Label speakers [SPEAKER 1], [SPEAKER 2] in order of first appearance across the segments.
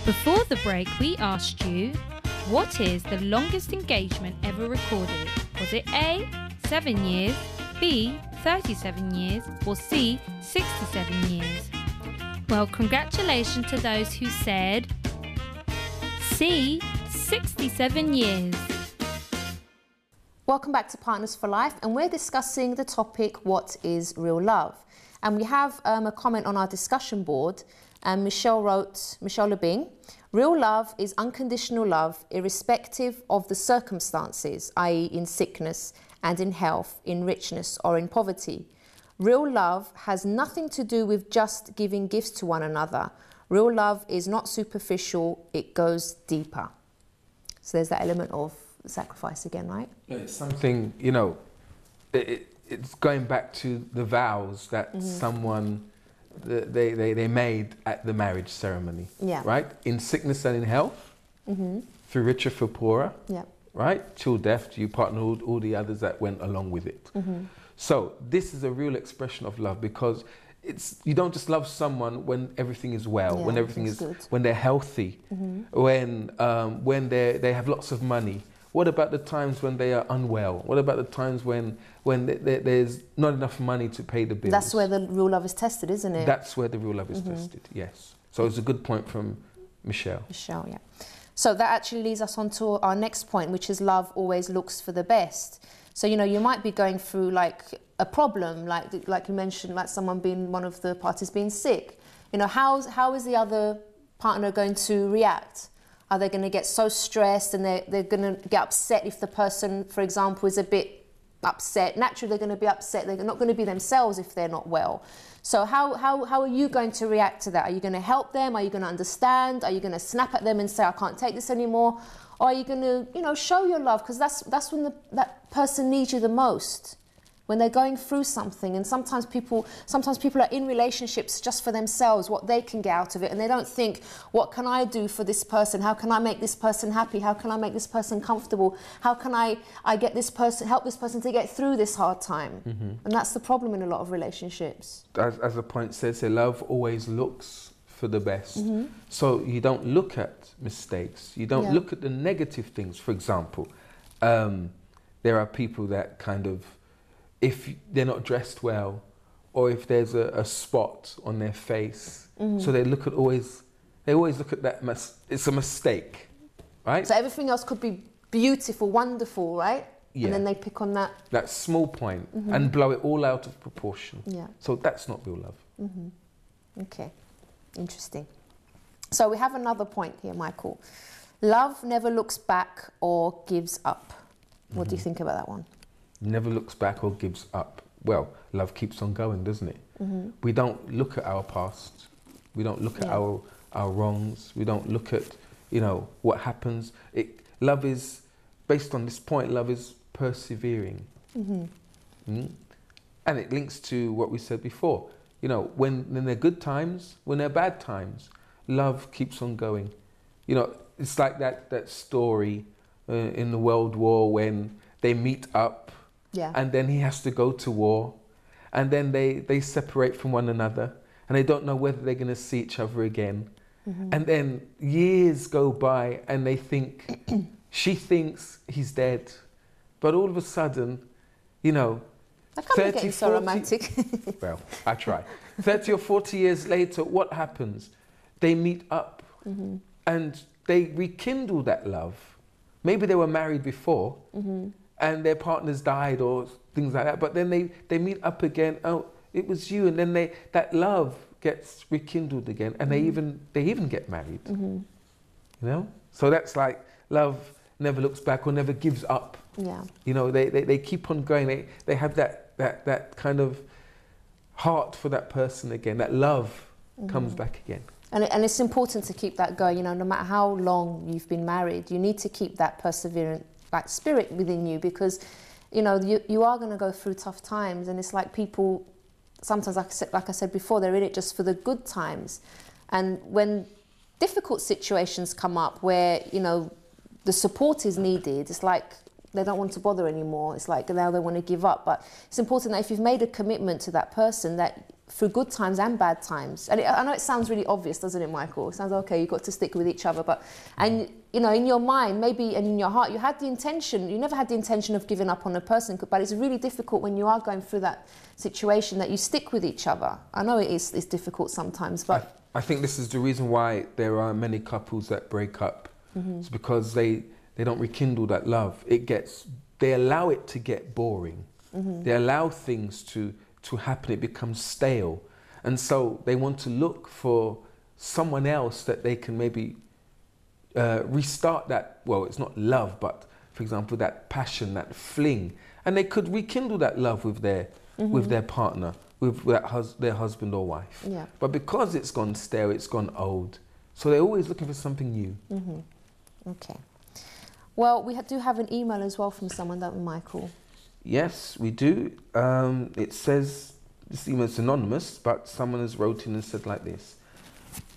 [SPEAKER 1] Before the break, we asked you, what is the longest engagement ever recorded? Was it A, 7 years, B, 37 years, or C, 67 years? Well, congratulations to those who said C, 67 years.
[SPEAKER 2] Welcome back to Partners for Life, and we're discussing the topic, what is real love? And we have a comment on our discussion board, and Michelle Lebing, real love is unconditional love irrespective of the circumstances, i.e. in sickness and in health, in richness or in poverty. Real love has nothing to do with just giving gifts to one another. Real love is not superficial, it goes deeper. So there's that element of sacrifice again, right?
[SPEAKER 3] It's something, you know, it's going back to the vows that someone, they made at the marriage ceremony, right? In sickness and in health, through richer for poorer, right? Till death do you partner, all the others that went along with it. So this is a real expression of love, because you don't just love someone when everything is well, when everything is good, when they're healthy, when they have lots of money. What about the times when they are unwell? What about the times when there's not enough money to pay the bills?
[SPEAKER 2] That's where the real love is tested, isn't it?
[SPEAKER 3] That's where the real love is tested, yes. So it's a good point from Michelle.
[SPEAKER 2] Michelle, yeah. So that actually leads us on to our next point, which is love always looks for the best. So, you know, you might be going through like a problem, like you mentioned, like one of the parties being sick. You know, how is the other partner going to react? Are they going to get so stressed and they're going to get upset if the person, for example, is a bit upset? Naturally, they're going to be upset. They're not going to be themselves if they're not well. So how are you going to react to that? Are you going to help them? Are you going to understand? Are you going to snap at them and say, I can't take this anymore? Or are you going to, you know, show your love? Because that's when that person needs you the most, when they're going through something. And sometimes people are in relationships just for themselves, what they can get out of it, and they don't think, what can I do for this person? How can I make this person happy? How can I make this person comfortable? How can I help this person to get through this hard time? And that's the problem in a lot of relationships.
[SPEAKER 3] As the point says, love always looks for the best. So you don't look at mistakes. You don't look at the negative things. For example, there are people that kind of, if they're not dressed well, or if there's a spot on their face, so they always look at that, it's a mistake, right?
[SPEAKER 2] So everything else could be beautiful, wonderful, right? Yeah. And then they pick on that
[SPEAKER 3] small point and blow it all out of proportion. Yeah. So that's not real love.
[SPEAKER 2] Okay, interesting. So we have another point here, Michael. Love never looks back or gives up. What do you think about that one?
[SPEAKER 3] Never looks back or gives up. Well, love keeps on going, doesn't it? We don't look at our past. We don't look at our wrongs. We don't look at, you know, what happens. Love is, based on this point, love is persevering. And it links to what we said before. You know, when they're good times, when they're bad times, love keeps on going. You know, it's like that story in the World War when they meet up, and then he has to go to war, and then they separate from one another, and they don't know whether they're going to see each other again. And then years go by, and they think, she thinks he's dead, but all of a sudden, you know,
[SPEAKER 2] I can't be getting so romantic.
[SPEAKER 3] Well, I try. 30 or 40 years later, what happens? They meet up, and they rekindle that love. Maybe they were married before, and their partners died or things like that, but then they meet up again. Oh, it was you, and then that love gets rekindled again, and they even get married. You know, so that's like love never looks back or never gives up. Yeah, you know, they keep on going. They have that kind of heart for that person again. That love comes back again.
[SPEAKER 2] And it's important to keep that going. You know, no matter how long you've been married, you need to keep that perseverant like spirit within you, because you know you are going to go through tough times, and it's like people sometimes, like I said before, they're in it just for the good times, and when difficult situations come up where you know the support is needed, it's like they don't want to bother anymore. It's like now they want to give up. But it's important that if you've made a commitment to that person, that through good times and bad times. And I know it sounds really obvious, doesn't it, Michael? It sounds okay, you've got to stick with each other, but, and you know, in your mind, maybe, and in your heart, you had the intention, you never had the intention of giving up on a person, but it's really difficult when you are going through that situation that you stick with each other. I know it's difficult sometimes, but...
[SPEAKER 3] I think this is the reason why there are many couples that break up. It's because they don't rekindle that love. They allow it to get boring. They allow things to happen, it becomes stale. And so they want to look for someone else that they can maybe restart that, well, it's not love, but for example, that passion, that fling. And they could rekindle that love with their partner, with their husband or wife.
[SPEAKER 2] Yeah.
[SPEAKER 3] But because it's gone stale, it's gone old, so they're always looking for something new.
[SPEAKER 2] Okay. Well, we do have an email as well from someone, don't we, Michael?
[SPEAKER 3] Yes, we do. It says, this email is anonymous, but someone has wrote in and said like this.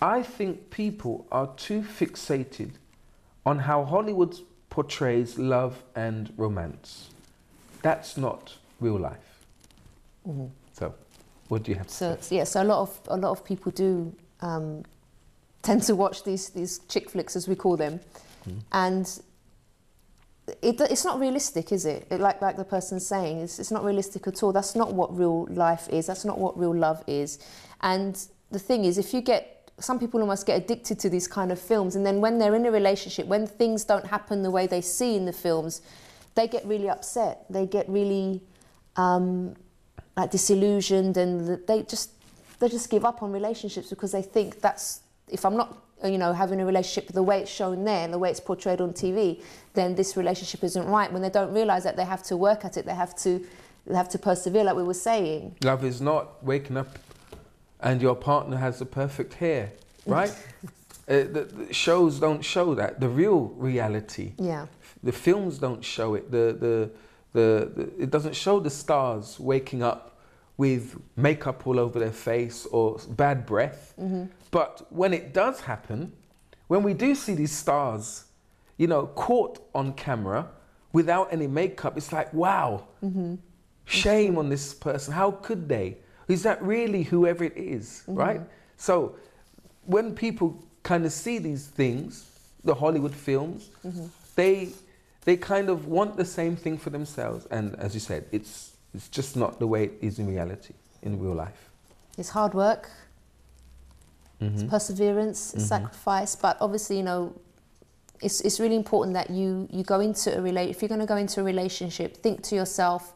[SPEAKER 3] I think people are too fixated on how Hollywood portrays love and romance. That's not real life. So, what do you have to say?
[SPEAKER 2] Yeah, so a lot of people do tend to watch these chick flicks, as we call them, and it's not realistic, is it? Like the person's saying, it's not realistic at all. That's not what real life is. That's not what real love is. And the thing is, some people almost get addicted to these kind of films, and then when they're in a relationship, when things don't happen the way they see in the films, they get really upset. They get really like disillusioned, and they just give up on relationships because they think that's, if I'm not, you know, having a relationship the way it's shown there, the way it's portrayed on TV, then this relationship isn't right. When they don't realise that they have to work at it, they have to persevere, like we were saying.
[SPEAKER 3] Love is not waking up and your partner has the perfect hair, right? The shows don't show that. The real reality.
[SPEAKER 2] Yeah.
[SPEAKER 3] The films don't show it. It doesn't show the stars waking up with makeup all over their face or bad breath. But when it does happen, when we do see these stars, you know, caught on camera without any makeup, it's like, wow, shame on this person. How could they? Is that really whoever it is, right? So when people kind of see these things, the Hollywood films, they kind of want the same thing for themselves. And as you said, it's just not the way it is in reality, in real life.
[SPEAKER 2] It's hard work. It's perseverance, it's sacrifice, but obviously, you know, it's really important that you go into if you're going to go into a relationship, think to yourself,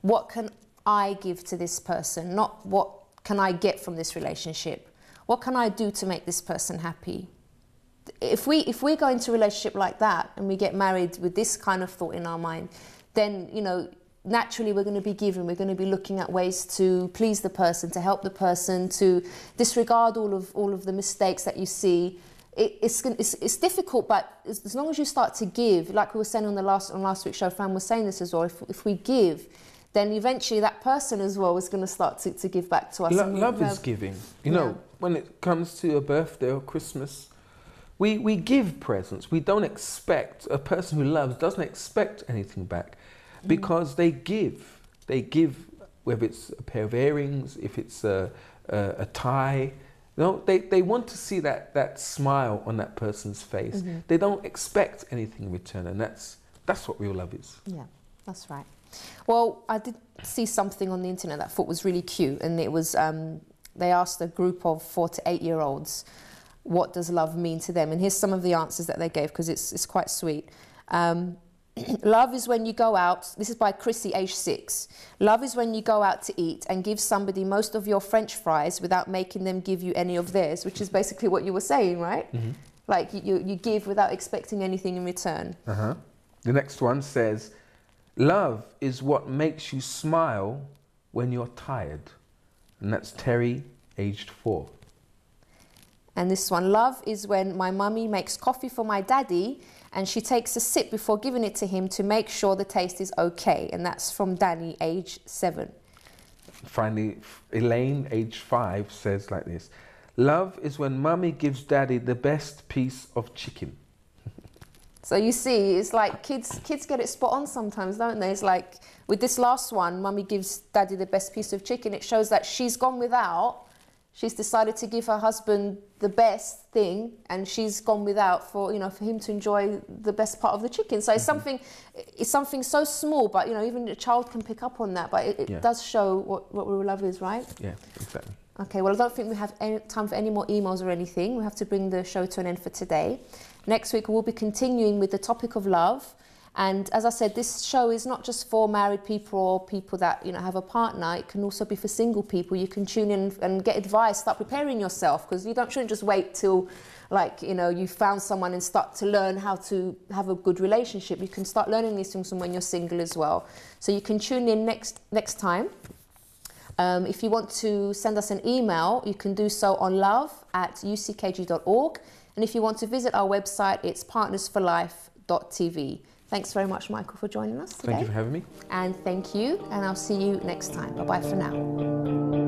[SPEAKER 2] what can I give to this person? Not what can I get from this relationship? What can I do to make this person happy? If we go into a relationship like that and we get married with this kind of thought in our mind, then, you know, naturally we're going to be giving, we're going to be looking at ways to please the person, to help the person, to disregard all of the mistakes that you see. It's difficult, but as long as you start to give, like we were saying on last week's show, Fran was saying this as well, if we give, then eventually that person as well is going to start to give back to us.
[SPEAKER 3] Love is giving. You know, when it comes to a birthday or Christmas, we give presents. We don't expect, a person who loves doesn't expect anything back. Because they give, whether it's a pair of earrings, if it's a tie, you know, they want to see that smile on that person's face. They don't expect anything in return, and that's what real love is. Yeah,
[SPEAKER 2] that's right. Well, I did see something on the internet that I thought was really cute, and it was they asked a group of 4 to 8 year olds, what does love mean to them? And here's some of the answers that they gave, because it's quite sweet. Love is when you go out, this is by Chrissy, age 6. Love is when you go out to eat and give somebody most of your French fries without making them give you any of theirs, which is basically what you were saying, right? Like you give without expecting anything in return.
[SPEAKER 3] The next one says, love is what makes you smile when you're tired. And that's Terry, aged 4.
[SPEAKER 2] And this one, love is when my mummy makes coffee for my daddy and she takes a sip before giving it to him to make sure the taste is okay. And that's from Danny, age 7.
[SPEAKER 3] Finally, Elaine, age 5, says like this. Love is when mummy gives daddy the best piece of chicken.
[SPEAKER 2] So you see, it's like kids get it spot on sometimes, don't they? It's like with this last one, Mummy gives Daddy the best piece of chicken. It shows that she's gone without. She's decided to give her husband the best thing, and she's gone without for him to enjoy the best part of the chicken. So it's something so small, but even a child can pick up on that. But it does show what real love is, right?
[SPEAKER 3] Yeah, exactly.
[SPEAKER 2] Okay, well, I don't think we have any time for any more emails or anything. We have to bring the show to an end for today. Next week, we'll be continuing with the topic of love. And as I said, this show is not just for married people or people that have a partner. It can also be for single people. You can tune in and get advice, start preparing yourself, because you shouldn't just wait till you found someone and start to learn how to have a good relationship. You can start learning these things from when you're single as well. So you can tune in next time. If you want to send us an email, you can do so on love@uckg.org. And if you want to visit our website, it's partnersforlife.tv. Thanks very much, Michael, for joining us today.
[SPEAKER 3] Thank you for having me.
[SPEAKER 2] And thank you, and I'll see you next time. Bye-bye for now.